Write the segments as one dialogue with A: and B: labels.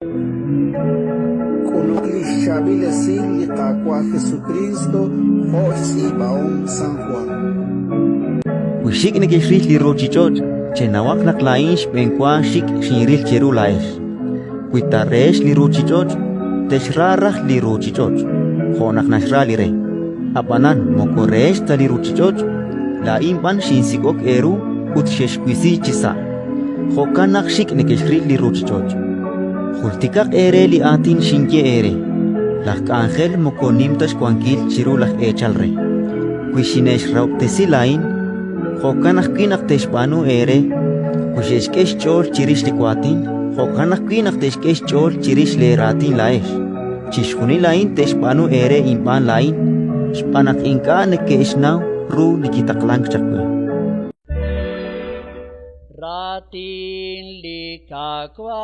A: Kunukilishabilesin liqaqua Jesucristo hoxi baon San Juan.
B: Wishik ne kishrik li rochichot, chenawak nak lainsh benkwa shik shinril cheru laish. Kuitaresh li rochichot, teshrarach li rochichot, honak nashra li re. Apanan mokoresh ta li rochichot, la impan shinsikok eru utsheshkwisi chisa. Hokanak shik ne kishrik li rochichot. Hultikak ere li atin shinke ere. Lak angel mokonim tash kwankil chiru lak echalre. Kuishinesh rauptesi lain, hokanak kinak teshpanu ere. Kusheshkesh chol chirish likwatin, hokanak kinak teshkesh chol chirish le ratin laesh. Chishkuni lain teshpanu ere impan lain, shpanak inka nekeshnaw ru nikitaklang chakwe.
C: Ratin likakwa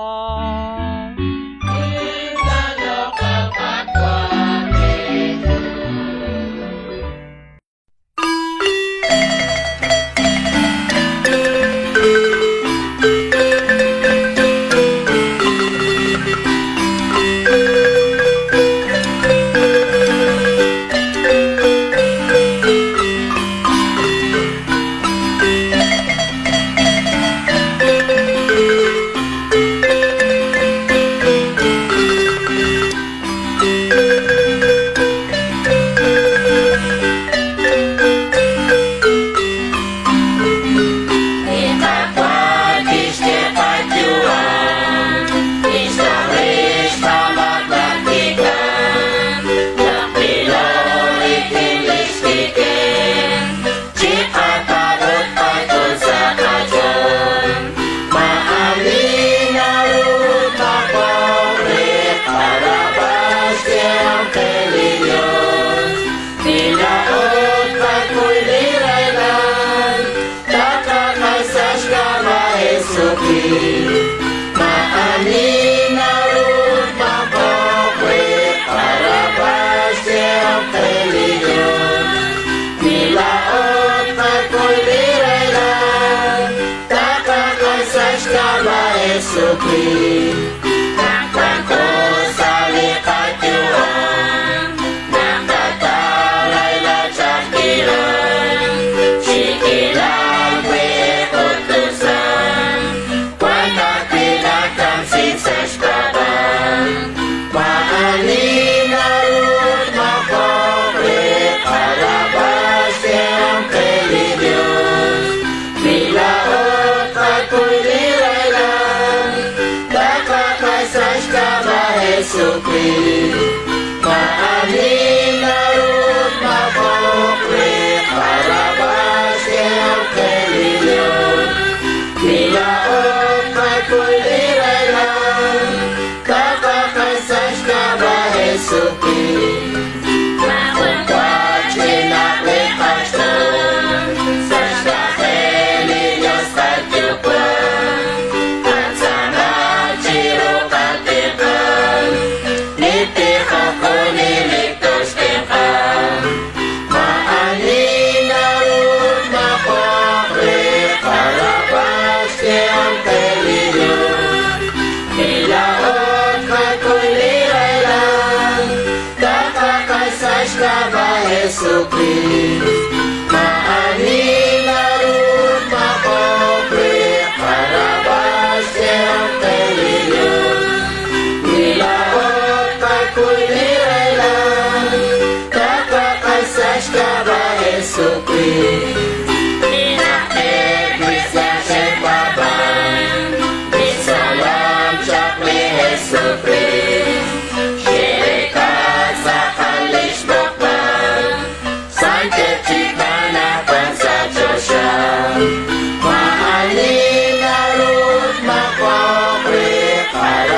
D: Jesucristo,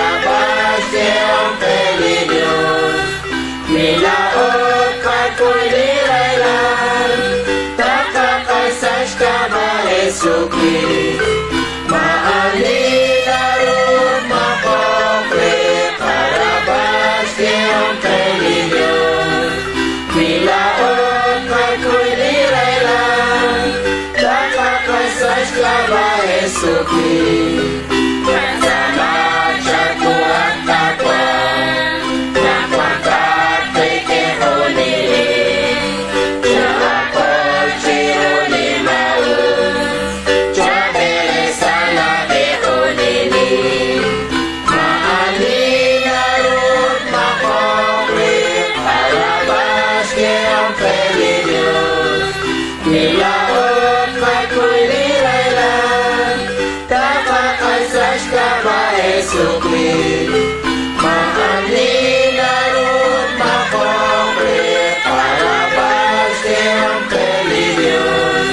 D: Jesucristo. Mahalina ron makompre para siempre Dios.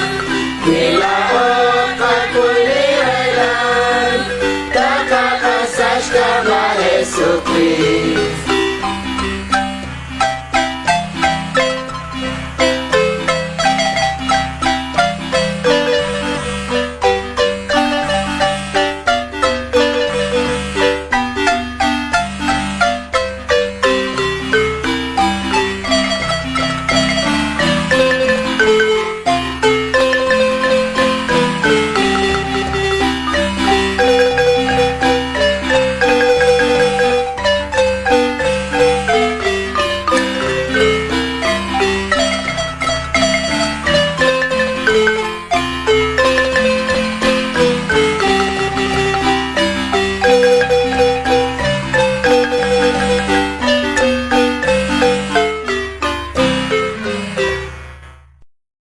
D: Nilaot kakulirailan, kakakasas ka ba Jesucristo.